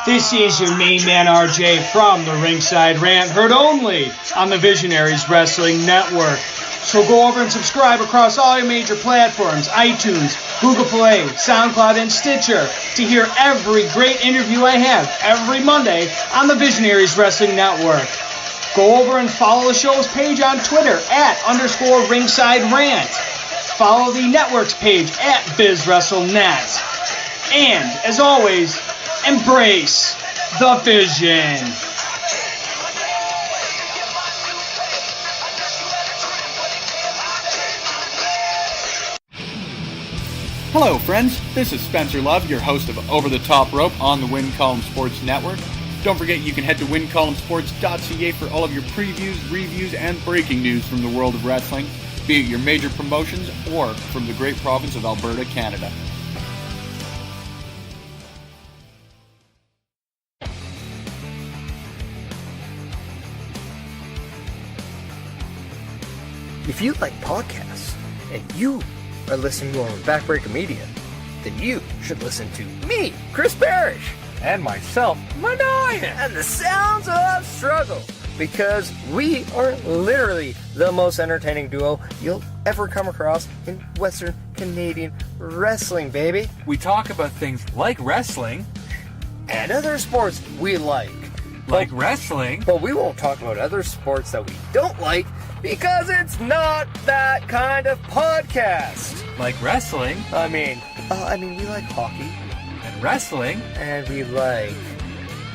This is your main man RJ from the Ringside Rant, heard only on the Visionaries Wrestling Network. So go over and subscribe across all your major platforms, iTunes, Google Play, SoundCloud, and Stitcher to hear every great interview I have every Monday on the Visionaries Wrestling Network. Go over and follow the show's page on Twitter @_Ringside Rant. Follow the network's page @BizWrestleNet. And, as always, embrace the vision. Hello, friends. This is Spencer Love, your host of Over the Top Rope on the Win Column Sports Network. Don't forget you can head to wincolumnsports.ca for all of your previews, reviews, and breaking news from the world of wrestling, be it your major promotions or from the great province of Alberta, Canada. If you like podcasts and you are listening on Backbreaker Media, then you should listen to me, Chris Parrish, and myself, Manoy, and the Sounds of Struggle, because we are literally the most entertaining duo you'll ever come across in Western Canadian wrestling, baby. We talk about things like wrestling and other sports we like. Wrestling, but we won't talk about other sports that we don't like, because it's not that kind of podcast. Like wrestling? I mean, we like hockey. And wrestling. And we like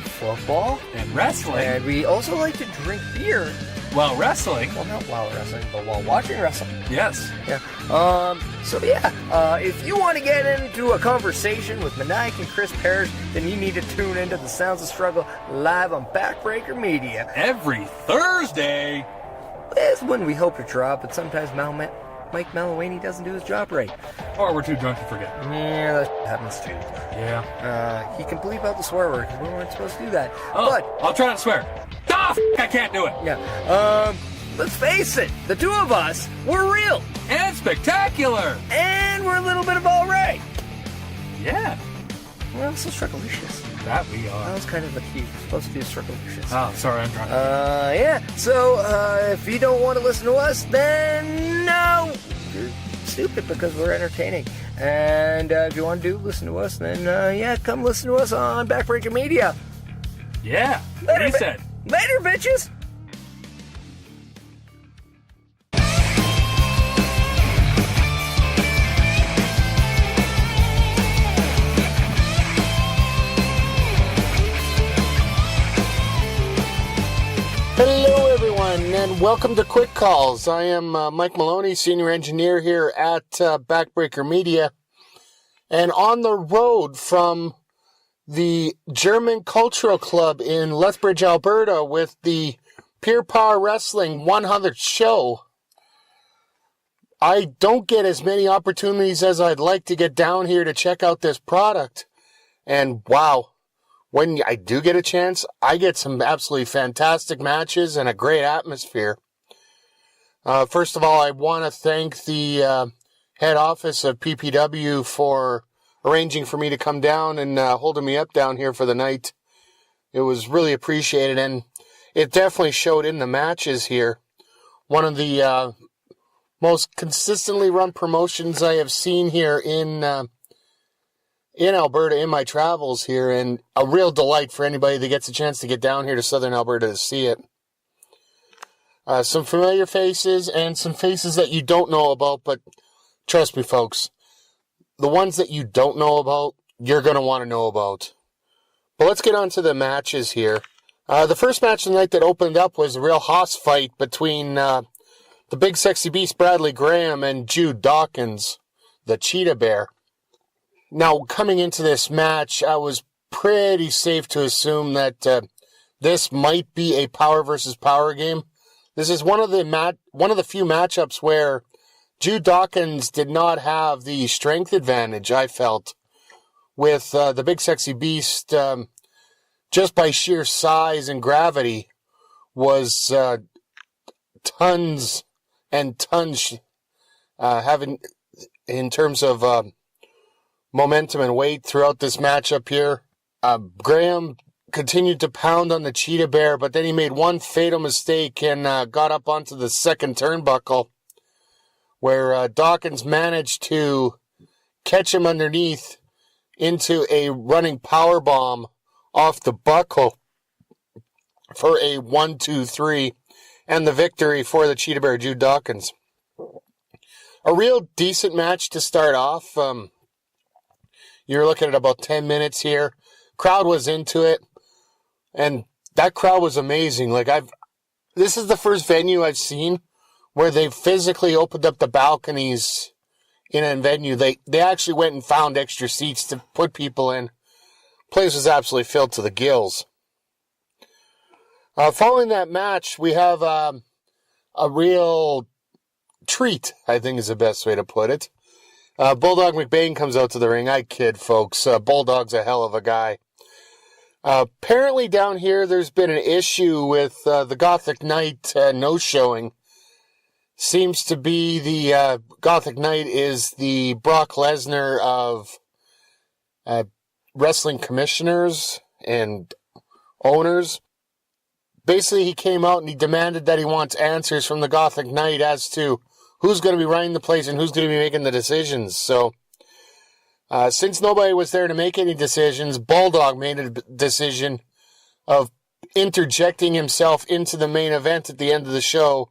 football. And wrestling. And we also like to drink beer. While wrestling. Well, not while wrestling, but while watching wrestling. Yes. Yeah. If you want to get into a conversation with Maniac and Chris Parrish, then you need to tune into the Sounds of Struggle live on Backbreaker Media. Every Thursday. That's when we hope to drop, but sometimes Mike Malawany doesn't do his job right. Or we're too drunk to forget. Yeah, that happens too. Yeah. He can bleep out the swear word, because we weren't supposed to do that. Oh, but I'll try not to swear. I can't do it. Yeah. Let's face it, the two of us, we're real. And spectacular. And we're a little bit of all right. Yeah. Well, so strugglicious. That we are. That was kind of the key. We're supposed to be strugglicious. Oh, sorry, I'm drunk. Yeah. So, if you don't want to listen to us, then no, you're stupid, because we're entertaining. And if you want to listen to us, then come listen to us on Backbreaker Media. Yeah. What he said. Later, bitches. Hello, everyone, and welcome to Quick Calls. I am Mike Maloney, Senior Engineer here at Backbreaker Media, and on the road from the German Cultural Club in Lethbridge, Alberta, with the Pure Power Wrestling 100th show. I don't get as many opportunities as I'd like to get down here to check out this product, and wow. When I do get a chance, I get some absolutely fantastic matches and a great atmosphere. First of all, I want to thank the head office of PPW for arranging for me to come down and holding me up down here for the night. It was really appreciated, and it definitely showed in the matches here. One of the most consistently run promotions I have seen here in Alberta in my travels here, and a real delight for anybody that gets a chance to get down here to Southern Alberta to see it. Some familiar faces and some faces that you don't know about, but trust me, folks, the ones that you don't know about, you're going to want to know about. But let's get on to the matches here. The first match of the night that opened up was a real hoss fight between the big sexy beast Bradley Graham and Jude Dawkins, the Cheetah Bear. Now, coming into this match, I was pretty safe to assume that this might be a power versus power game. This is one of the few matchups where Jude Dawkins did not have the strength advantage, I felt, with the big sexy beast, just by sheer size and gravity, was tons and tons having in terms of momentum and weight throughout this matchup here. Graham continued to pound on the Cheetah Bear, but then he made one fatal mistake and got up onto the second turnbuckle, where Dawkins managed to catch him underneath into a running power bomb off the buckle for a 1-2-3 and the victory for the Cheetah Bear, Jude Dawkins. A real decent match to start off. You're looking at about 10 minutes here. Crowd was into it, and that crowd was amazing. This is the first venue I've seen where they've physically opened up the balconies in a venue. They actually went and found extra seats to put people in. Place was absolutely filled to the gills. Following that match, we have a real treat, I think is the best way to put it. Bulldog McBain comes out to the ring. I kid, folks. Bulldog's a hell of a guy. Apparently down here, there's been an issue with the Gothic Knight no-showing. Seems to be the Gothic Knight is the Brock Lesnar of wrestling commissioners and owners. Basically, he came out and he demanded that he wants answers from the Gothic Knight as to who's going to be running the place and who's going to be making the decisions. So, since nobody was there to make any decisions, Bulldog made a decision of interjecting himself into the main event at the end of the show,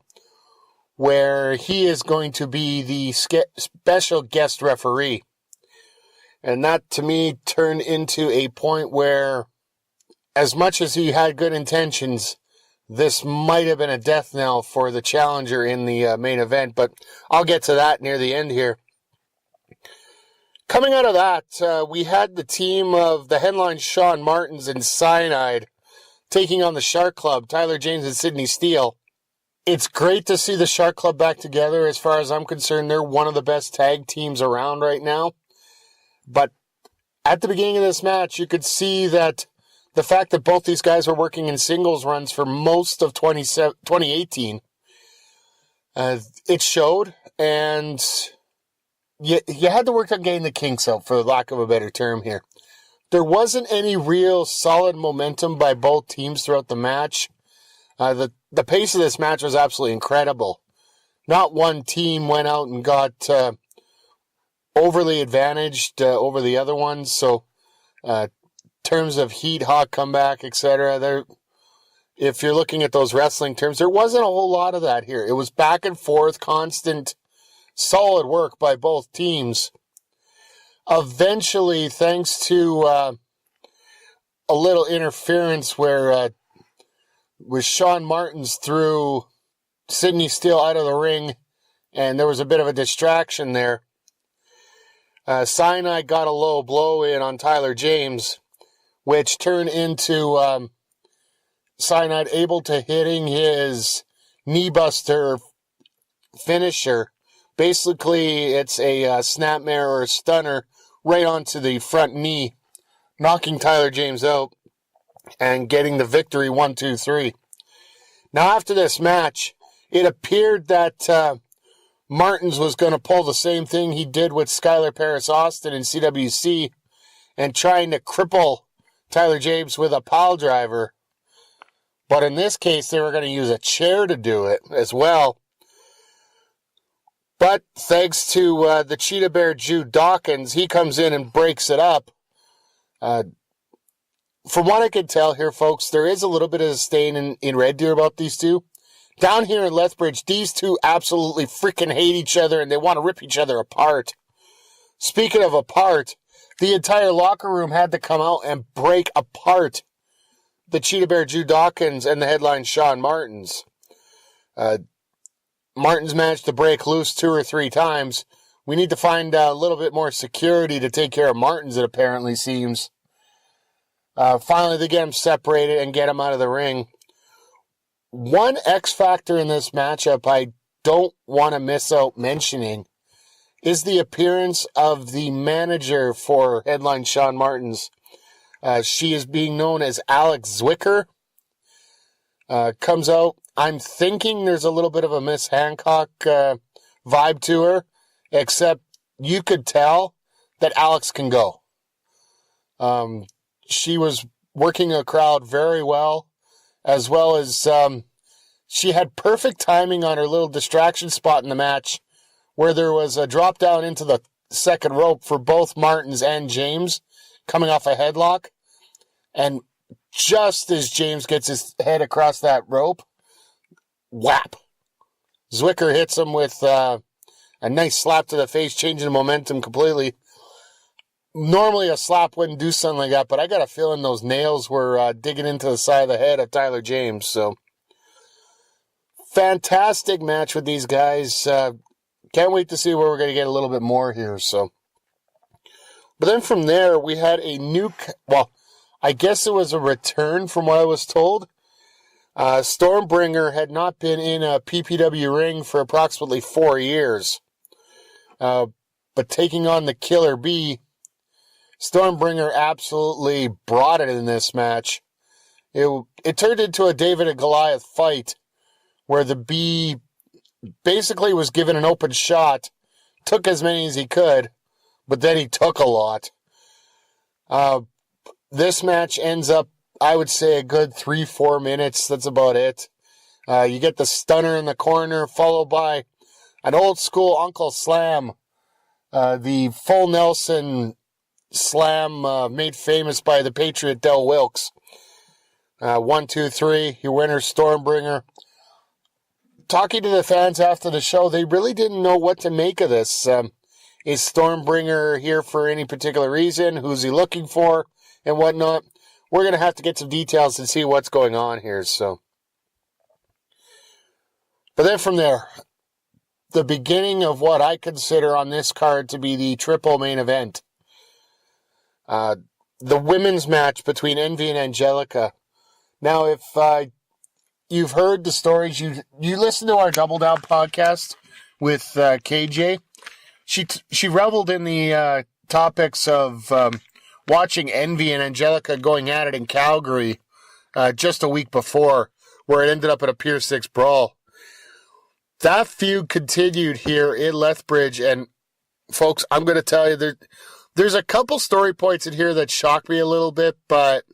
where he is going to be the special guest referee. And that, to me, turned into a point where, as much as he had good intentions, this might have been a death knell for the challenger in the main event, but I'll get to that near the end here. Coming out of that, we had the team of the headline Shawn Martins and Cyanide taking on the Shark Club, Tyler James and Sidney Steele. It's great to see the Shark Club back together. As far as I'm concerned, they're one of the best tag teams around right now. But at the beginning of this match, you could see that the fact that both these guys were working in singles runs for most of 2018, it showed, and you had to work on getting the kinks out, for lack of a better term here. There wasn't any real solid momentum by both teams throughout the match. The pace of this match was absolutely incredible. Not one team went out and got overly advantaged over the other ones, so terms of heat, hot comeback, etc. If you're looking at those wrestling terms, there wasn't a whole lot of that here. It was back and forth, constant, solid work by both teams. Eventually, thanks to a little interference where Shawn Martins threw Sidney Steele out of the ring, and there was a bit of a distraction there. Cyanide got a low blow in on Tyler James, which turned into Cyanide able to hitting his knee buster finisher. Basically, it's a snapmare or a stunner right onto the front knee, knocking Tyler James out and getting the victory 1-2-3. Now, after this match, it appeared that Martins was going to pull the same thing he did with Skylar Paris Austin in CWC and trying to cripple Tyler James with a pile driver. But in this case, they were going to use a chair to do it as well. But thanks to the Cheetah Bear, Jude Dawkins, he comes in and breaks it up. From what I can tell here, folks, there is a little bit of a stain in Red Deer about these two. Down here in Lethbridge, these two absolutely freaking hate each other and they want to rip each other apart. Speaking of apart, the entire locker room had to come out and break apart the Cheetah Bear, Jude Dawkins, and the headline Shawn Martins. Martins managed to break loose 2 or 3 times. We need to find a little bit more security to take care of Martins, it apparently seems. Finally, they get him separated and get him out of the ring. One X factor in this matchup I don't want to miss out mentioning is the appearance of the manager for headline Shawn Martins. She is being known as Alex Zwicker. Comes out. I'm thinking there's a little bit of a Miss Hancock vibe to her, except you could tell that Alex can go. she was working a crowd very well as she had perfect timing on her little distraction spot in the match where there was a drop down into the second rope for both Martins and James coming off a headlock. And just as James gets his head across that rope, whap! Zwicker hits him with a nice slap to the face, changing the momentum completely. Normally a slap wouldn't do something like that, but I got a feeling those nails were digging into the side of the head of Tyler James. So, fantastic match with these guys. Can't wait to see where we're going to get a little bit more here. So, but then from there, we had a new, I guess it was a return from what I was told. Stormbringer had not been in a PPW ring for approximately 4 years. But taking on the Killer Bee, Stormbringer absolutely brought it in this match. It turned into a David and Goliath fight where the Bee basically was given an open shot, took as many as he could, but then he took a lot. This match ends up, I would say, a good 3-4 minutes. That's about it. You get the stunner in the corner, followed by an old school Uncle Slam, the full Nelson slam made famous by the Patriot Del Wilkes. 1, 2, 3, your winner, Stormbringer. Talking to the fans after the show, they really didn't know what to make of this. Is Stormbringer here for any particular reason? Who's he looking for? And whatnot. We're going to have to get some details and see what's going on here. So, but then from there, the beginning of what I consider on this card to be the triple main event. The women's match between Envy and Angelica. Now, if you've heard the stories, you listen to our Double Down podcast with KJ. She reveled in the topics of watching Envy and Angelica going at it in Calgary just a week before, where it ended up at a Pier 6 brawl. That feud continued here in Lethbridge, and folks, I'm going to tell you, there's a couple story points in here that shocked me a little bit, but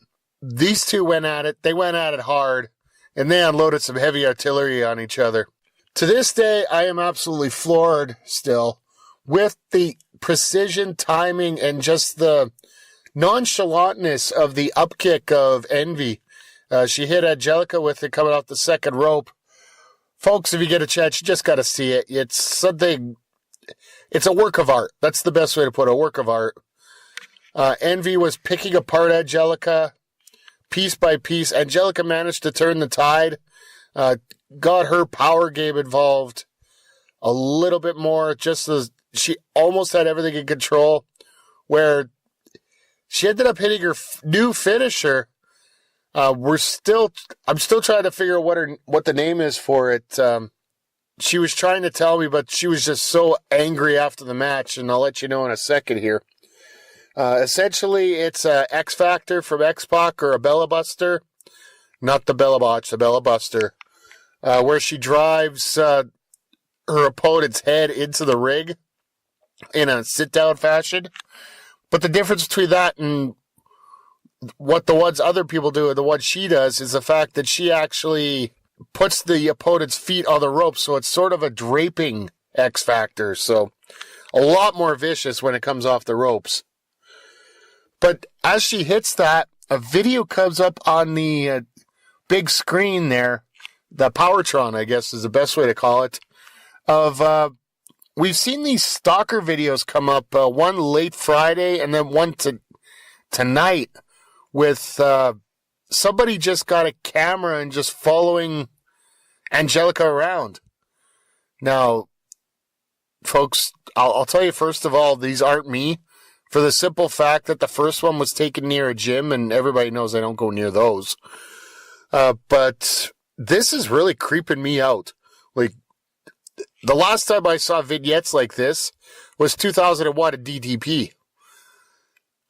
these two went at it. They went at it hard, and they unloaded some heavy artillery on each other. To this day, I am absolutely floored still with the precision, timing, and just the nonchalantness of the upkick of Envy. She hit Angelica with it coming off the second rope. Folks, if you get a chance, you just got to see it. It's something, it's a work of art. That's the best way to put it, a work of art. Envy was picking apart Angelica piece by piece. Angelica managed to turn the tide, got her power game involved a little bit more, just as she almost had everything in control, where she ended up hitting her new finisher. I'm still trying to figure out what the name is for it. She was trying to tell me, but she was just so angry after the match, and I'll let you know in a second here. Essentially, it's a X Factor from X-Pac or a Bella Buster. Not the Bella Botch, the Bella Buster. Where she drives her opponent's head into the ring in a sit-down fashion. But the difference between that and what the ones other people do and the one she does is the fact that she actually puts the opponent's feet on the rope, so it's sort of a draping X Factor. So a lot more vicious when it comes off the ropes. But as she hits that, a video comes up on the big screen there, the Powertron, I guess is the best way to call it, of we've seen these stalker videos come up, one late Friday and then one tonight, with somebody just got a camera and just following Angelica around. Now, folks, I'll tell you first of all, these aren't me, for the simple fact that the first one was taken near a gym, and everybody knows I don't go near those. But this is really creeping me out. Like, the last time I saw vignettes like this was 2001 at DTP.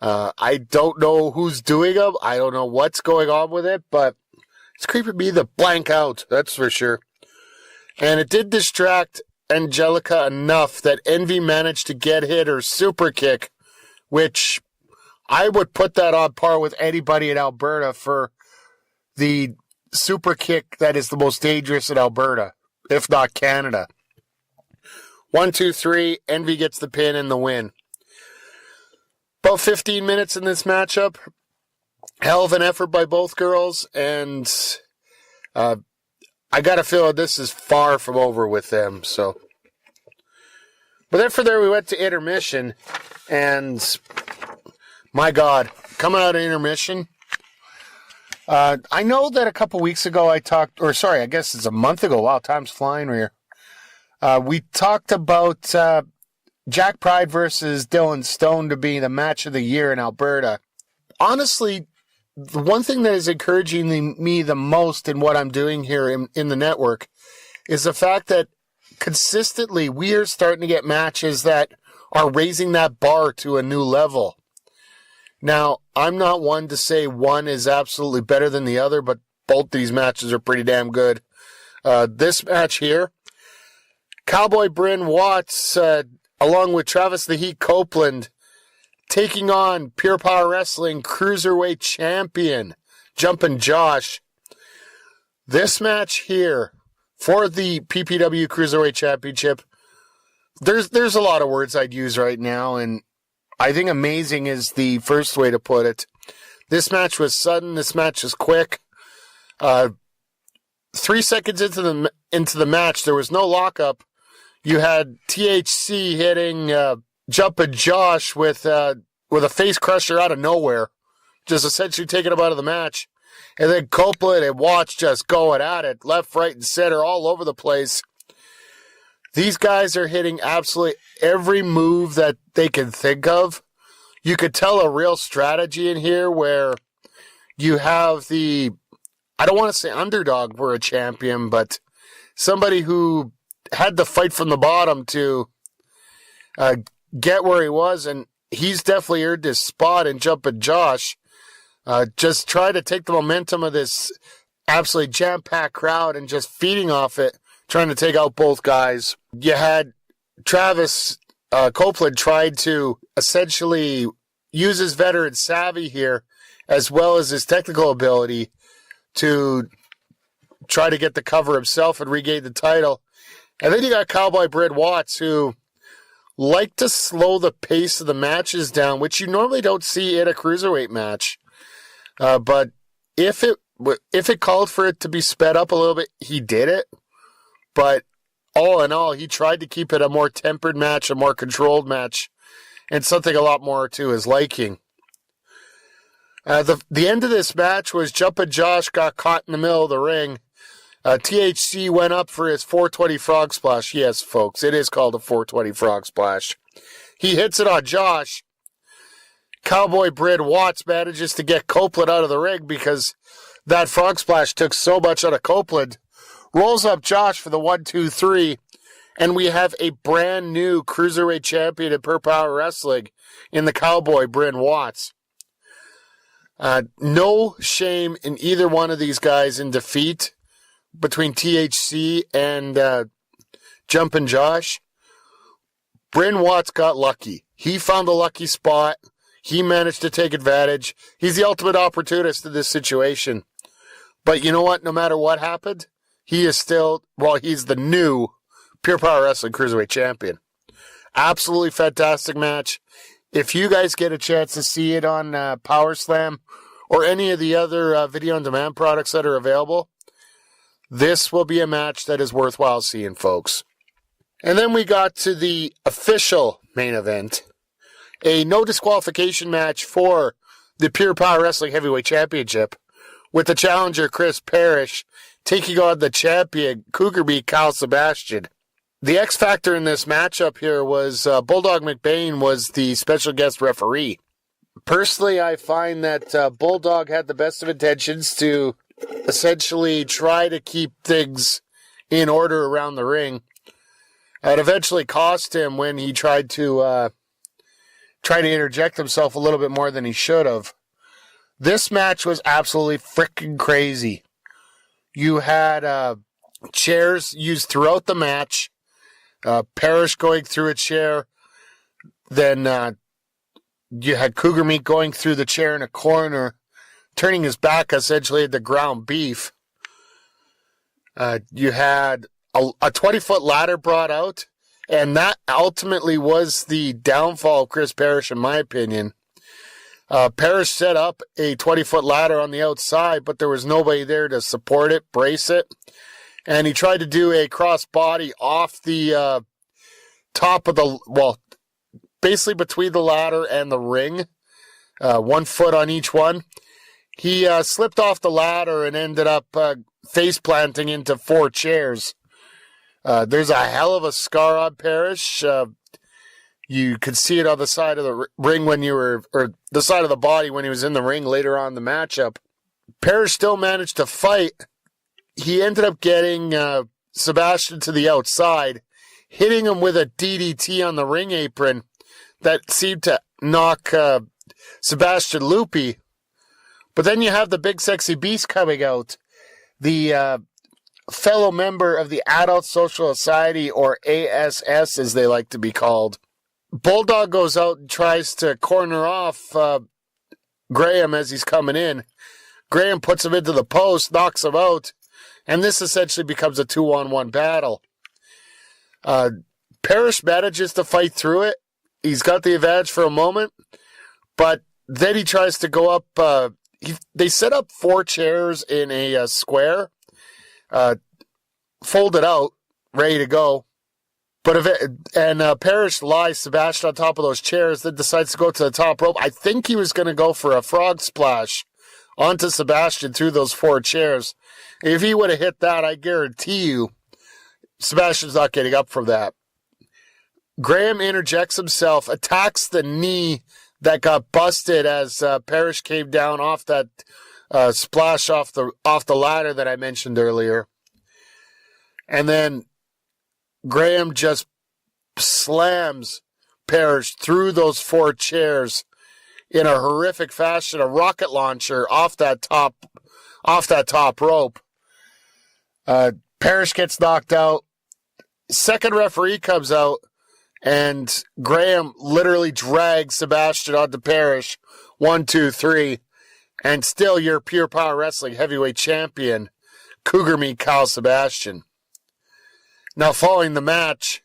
I don't know who's doing them. I don't know what's going on with it, but it's creeping me the blank out, that's for sure. And it did distract Angelica enough that Envy managed to get hit her super kick, which I would put that on par with anybody in Alberta for the super kick that is the most dangerous in Alberta, if not Canada. 1, 2, 3, Envy gets the pin and the win. About 15 minutes in this matchup. Hell of an effort by both girls, and I got a feeling this is far from over with them. So, but then from there we went to intermission, and my God, coming out of intermission, I know that a couple weeks ago I guess it's a month ago. Wow, time's flying here. We talked about Jack Pride versus Dylan Stone to be the match of the year in Alberta. Honestly, the one thing that is encouraging me the most in what I'm doing here in the network is the fact that consistently we are starting to get matches that are raising that bar to a new level. Now, I'm not one to say one is absolutely better than the other, but both these matches are pretty damn good. This match here, Cowboy Brynn Watts, along with Travis the Heat Copeland, taking on Pure Power Wrestling Cruiserweight Champion, Jumpin' Josh. This match here for the PPW Cruiserweight Championship, there's a lot of words I'd use right now, and I think amazing is the first way to put it. This match was sudden. This match was quick. 3 seconds into the match, there was no lockup. You had THC hitting Jumpin' Josh with a face crusher out of nowhere, just essentially taking him out of the match. And then Copeland and Watts just going at it, left, right, and center, all over the place. These guys are hitting absolutely every move that they can think of. You could tell a real strategy in here where you have I don't want to say underdog for a champion, but somebody who had to fight from the bottom to get where he was, and he's definitely earned his spot in Jumpin' Josh. Just try to take the momentum of this absolutely jam-packed crowd and just feeding off it, trying to take out both guys. You had Travis Copeland tried to essentially use his veteran savvy here, as well as his technical ability, to try to get the cover himself and regain the title. And then you got Cowboy Brynn Watts, who like to slow the pace of the matches down, which you normally don't see in a cruiserweight match. But if it called for it to be sped up a little bit, he did it. But all in all, he tried to keep it a more tempered match, a more controlled match, and something a lot more to his liking. The end of this match was Jumpin' Josh got caught in the middle of the ring. THC went up for his 420 frog splash. Yes, folks, it is called a 420 frog splash. He hits it on Josh. Cowboy Brynn Watts manages to get Copeland out of the ring because that frog splash took so much out of Copeland. Rolls up Josh for the 1, 2, 3, and we have a brand new Cruiserweight champion in Pure Power Wrestling in the Cowboy Brynn Watts. No shame in either one of these guys in defeat between THC and Jumpin' Josh. Brynn Watts got lucky. He found a lucky spot. He managed to take advantage. He's the ultimate opportunist in this situation. But you know what? No matter what happened, he is still, he's the new Pure Power Wrestling Cruiserweight Champion. Absolutely fantastic match. If you guys get a chance to see it on Power Slam or any of the other video-on-demand products that are available, this will be a match that is worthwhile seeing, folks. And then we got to the official main event, a no disqualification match for the Pure Power Wrestling Heavyweight Championship, with the challenger Chris Parrish taking on the champion Cougar Meat Sebastian. The X factor in this matchup here was Bulldog McBain was the special guest referee. Personally, I find that Bulldog had the best of intentions to essentially try to keep things in order around the ring. It eventually cost him when he tried to interject himself a little bit more than he should have. This match was absolutely freaking crazy. You had chairs used throughout the match. Parrish going through a chair, then You had Cougar Meat going through the chair in a corner, turning his back essentially at the ground beef. You had a 20-foot ladder brought out, and that ultimately was the downfall of Chris Parrish, in my opinion. Parrish set up a 20-foot ladder on the outside, but there was nobody there to support it, brace it. And he tried to do a cross-body off the top of the, basically between the ladder and the ring, 1 foot on each one. He slipped off the ladder and ended up face planting into 4 chairs. There's a hell of a scar on Parrish. You could see it on the side of the ring or the side of the body when he was in the ring later on in the matchup. Parrish still managed to fight. He ended up getting Sebastian to the outside, hitting him with a DDT on the ring apron that seemed to knock Sebastian loopy. But then you have the Big Sexy Beast coming out, the fellow member of the Adult Social Society, or ASS as they like to be called. Bulldog goes out and tries to corner off Graham as he's coming in. Graham puts him into the post, knocks him out, and this essentially becomes a 2-on-1 battle. Parrish manages to fight through it. He's got the advantage for a moment, but then he tries to go up. They set up 4 chairs in a square, folded out, ready to go. But Parrish lies Sebastian on top of those chairs, then decides to go to the top rope. I think he was going to go for a frog splash onto Sebastian through those 4 chairs. If he would have hit that, I guarantee you, Sebastian's not getting up from that. Graham interjects himself, attacks the knee that got busted as Parrish came down off that splash off the ladder that I mentioned earlier. And then Graham just slams Parrish through those 4 chairs in a horrific fashion, a rocket launcher off that top rope. Parrish gets knocked out. Second referee comes out, and Graham literally drags Sebastian onto Parrish. 1, 2, 3. And still your Pure Power Wrestling Heavyweight Champion, Cougar Meat Kyle Sebastian. Now, following the match,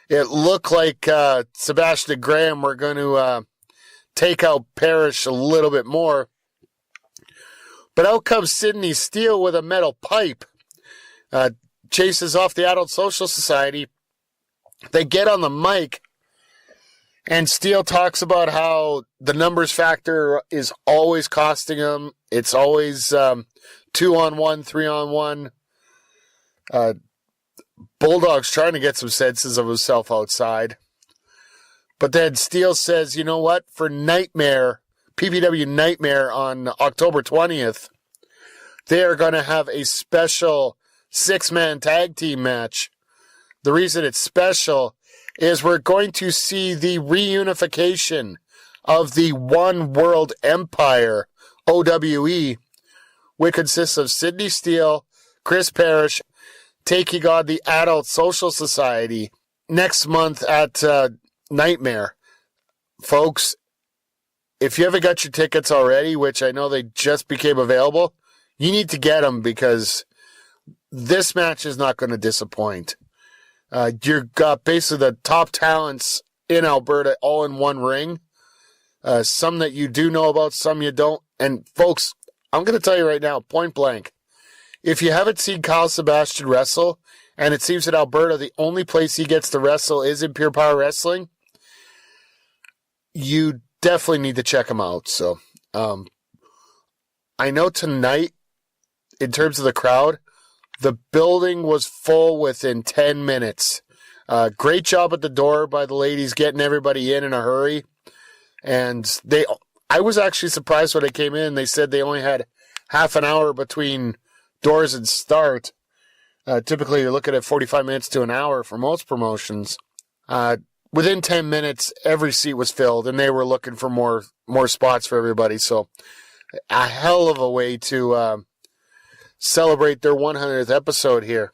it looked like Sebastian and Graham were going to take out Parrish a little bit more. But out comes Sidney Steele with a metal pipe. Chases off the Adult Social Society. They get on the mic, and Steele talks about how the numbers factor is always costing him. It's always 2-on-1, 3-on-1. Bulldog's trying to get some senses of himself outside. But then Steele says, you know what? For Nightmare, PPW Nightmare on October 20th, they are going to have a special 6-man tag team match. The reason it's special is we're going to see the reunification of the One World Empire, OWE, which consists of Sidney Steele, Chris Parrish, taking on the Adult Social Society next month at Nightmare. Folks, if you haven't got your tickets already, which I know they just became available, you need to get them because this match is not going to disappoint. You've got basically the top talents in Alberta all in one ring. Some that you do know about, some you don't. And folks, I'm going to tell you right now, point blank, if you haven't seen Kyle Sebastian wrestle, and it seems that Alberta, the only place he gets to wrestle is in Pure Power Wrestling, you definitely need to check him out. So, I know tonight, in terms of the crowd, the building was full within 10 minutes. Great job at the door by the ladies getting everybody in a hurry. And I was actually surprised when I came in. They said they only had half an hour between doors and start. Typically, you're looking at 45 minutes to an hour for most promotions. Within 10 minutes, every seat was filled, and they were looking for more spots for everybody. So, a hell of a way to celebrate their 100th episode here.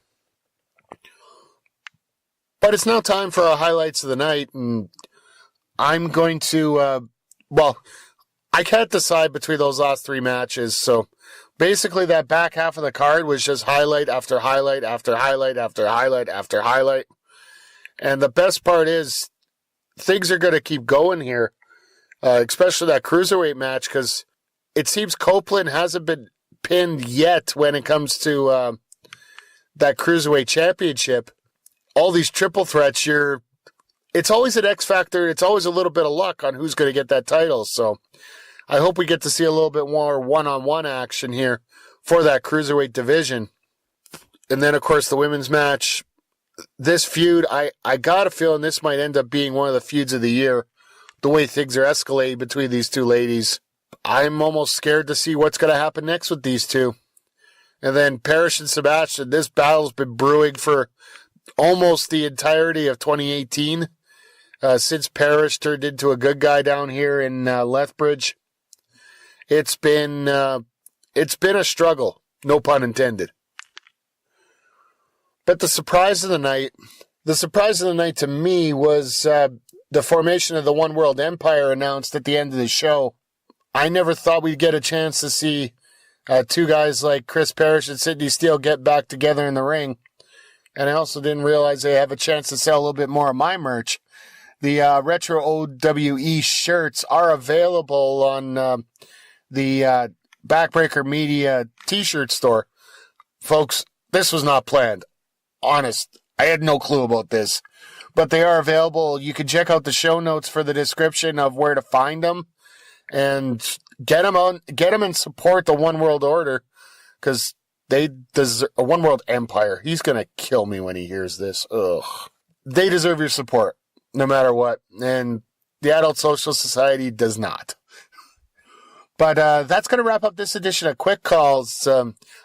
But it's now time for our highlights of the night, and I'm going to well, I can't decide between those last 3 matches. So basically that back half of the card was just highlight after highlight after highlight after highlight after highlight. And the best part is things are going to keep going here, especially that cruiserweight match, because it seems Copeland hasn't been pinned yet when it comes to that Cruiserweight Championship. All these triple threats, it's always an X factor. It's always a little bit of luck on who's going to get that title. So I hope we get to see a little bit more one-on-one action here for that Cruiserweight division. And then, of course, the women's match. This feud, I got a feeling this might end up being one of the feuds of the year, the way things are escalating between these two ladies. I'm almost scared to see what's going to happen next with these two. And then Parrish and Sebastian, this battle's been brewing for almost the entirety of 2018, since Parrish turned into a good guy down here in Lethbridge. It's been a struggle, no pun intended. But the surprise of the night to me was the formation of the One World Empire announced at the end of the show. I never thought we'd get a chance to see two guys like Chris Parrish and Sidney Steele get back together in the ring. And I also didn't realize they have a chance to sell a little bit more of my merch. The Retro OWE shirts are available on the Backbreaker Media t-shirt store. Folks, this was not planned. Honest, I had no clue about this. But they are available. You can check out the show notes for the description of where to find them. And get them and support the One World Order. Because they deserve a One World Empire. He's going to kill me when he hears this. Ugh. They deserve your support, no matter what. And the Adult Social Society does not. But that's going to wrap up this edition of Quick Calls.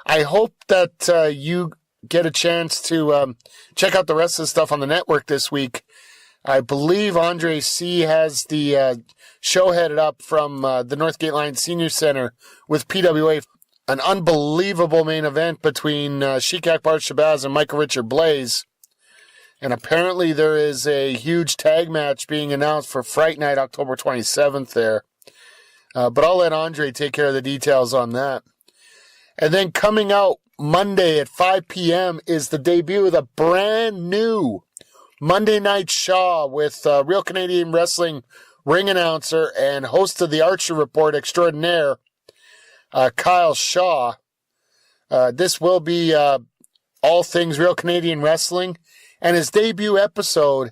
I hope that you get a chance to check out the rest of the stuff on the network this week. I believe Andre C. has the show headed up from the Northgate Lions Senior Center with PWA. An unbelievable main event between Sheik Akbar Shabazz and Michael Richard Blaze. And apparently there is a huge tag match being announced for Fright Night, October 27th there. But I'll let Andre take care of the details on that. And then coming out Monday at 5 p.m. is the debut of the brand new Monday Night Shaw with Real Canadian Wrestling ring announcer and host of the Archer Report extraordinaire, Kyle Shaw. This will be all things Real Canadian Wrestling, and his debut episode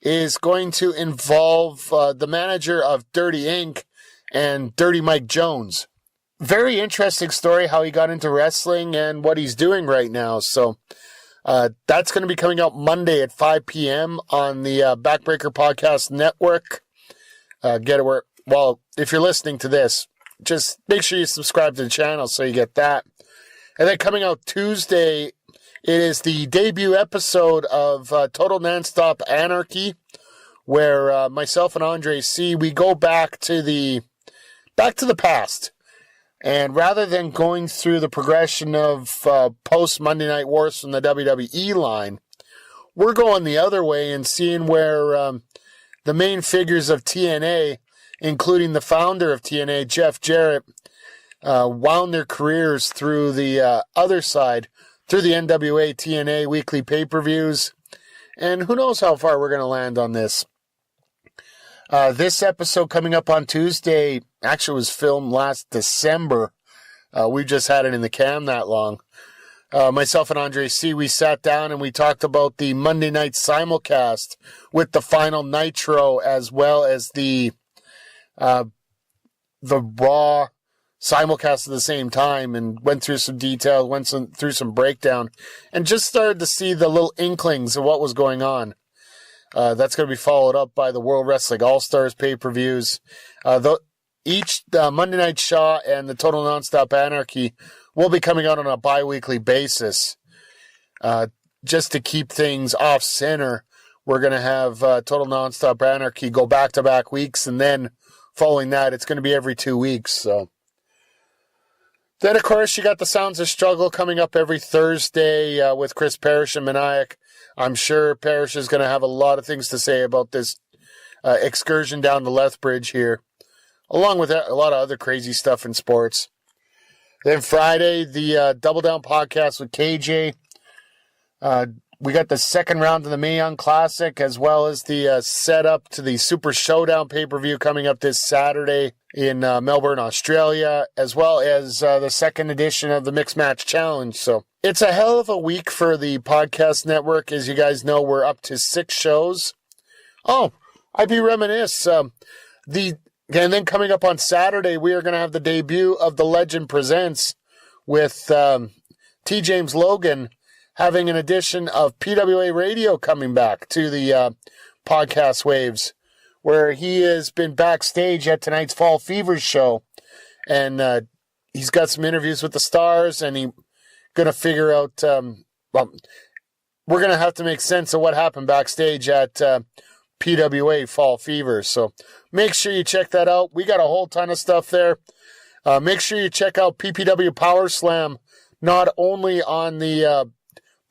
is going to involve the manager of Dirty Inc. and Dirty Mike Jones. Very interesting story how he got into wrestling and what he's doing right now. So that's going to be coming out Monday at 5 p.m. on the Backbreaker Podcast Network. Get it where, well, if you're listening to this, just make sure you subscribe to the channel so you get that. And then coming out Tuesday, it is the debut episode of Total Nonstop Anarchy, where myself and Andre C., we go back to the past. And rather than going through the progression of post-Monday Night Wars from the WWE line, we're going the other way and seeing where the main figures of TNA, including the founder of TNA, Jeff Jarrett, wound their careers through the other side, through the NWA TNA weekly pay-per-views. And who knows how far we're going to land on this. This episode coming up on Tuesday actually was filmed last December. We just had it in the can that long. Myself and Andre C., we sat down and we talked about the Monday night simulcast with the final Nitro as well as the Raw simulcast at the same time, and went through some detail, through some breakdown, and just started to see the little inklings of what was going on. That's going to be followed up by the World Wrestling All-Stars pay-per-views. Each Monday Night Shaw and the Total Nonstop Anarchy will be coming out on a bi-weekly basis. Just to keep things off-center, we're going to have Total Nonstop Anarchy go back-to-back weeks, and then following that, it's going to be every 2 weeks. So then, of course, you got the Sounds of Struggle coming up every Thursday with Chris Parrish and Maniac. I'm sure Parrish is going to have a lot of things to say about this excursion down to Lethbridge here. along with a lot of other crazy stuff in sports. Then Friday, the Double Down podcast with KJ. We got the second round of the Mae Young Classic, as well as the setup to the Super Showdown pay-per-view coming up this Saturday in Melbourne, Australia, as well as the second edition of the Mixed Match Challenge. So it's a hell of a week for the podcast network. As you guys know, we're up to 6 shows. Oh, I'd be reminisce. And then coming up on Saturday, we are going to have the debut of The Legend Presents with T. James Logan, having an edition of PWA Radio coming back to the podcast waves, where he has been backstage at tonight's Fall Fever show. And he's got some interviews with the stars, and he's going to figure out, we're going to have to make sense of what happened backstage at PWA Fall Fever. So make sure you check that out. We got a whole ton of stuff there. Make sure you check out PPW Power Slam, not only on the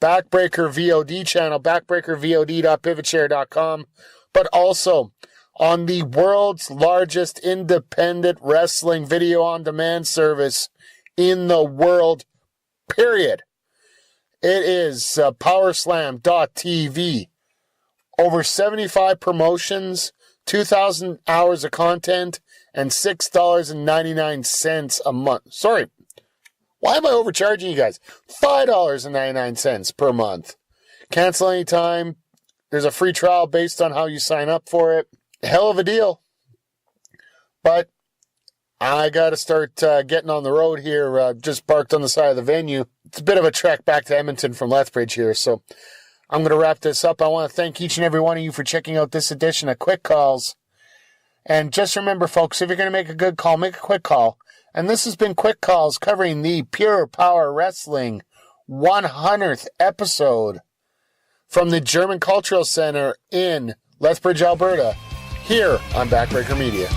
Backbreaker VOD channel, backbreakervod.pivotshare.com, but also on the world's largest independent wrestling video on demand service in the world, period. It is powerslam.tv. Over 75 promotions, 2,000 hours of content, and $6.99 a month. Sorry. Why am I overcharging you guys? $5.99 per month. Cancel anytime. There's a free trial based on how you sign up for it. Hell of a deal. But I got to start getting on the road here. Just parked on the side of the venue. It's a bit of a trek back to Edmonton from Lethbridge here. So I'm going to wrap this up. I want to thank each and every one of you for checking out this edition of Quick Calls. And just remember, folks, if you're going to make a good call, make a quick call. And this has been Quick Calls covering the Pure Power Wrestling 100th episode from the German Cultural Center in Lethbridge, Alberta, here on Backbreaker Media.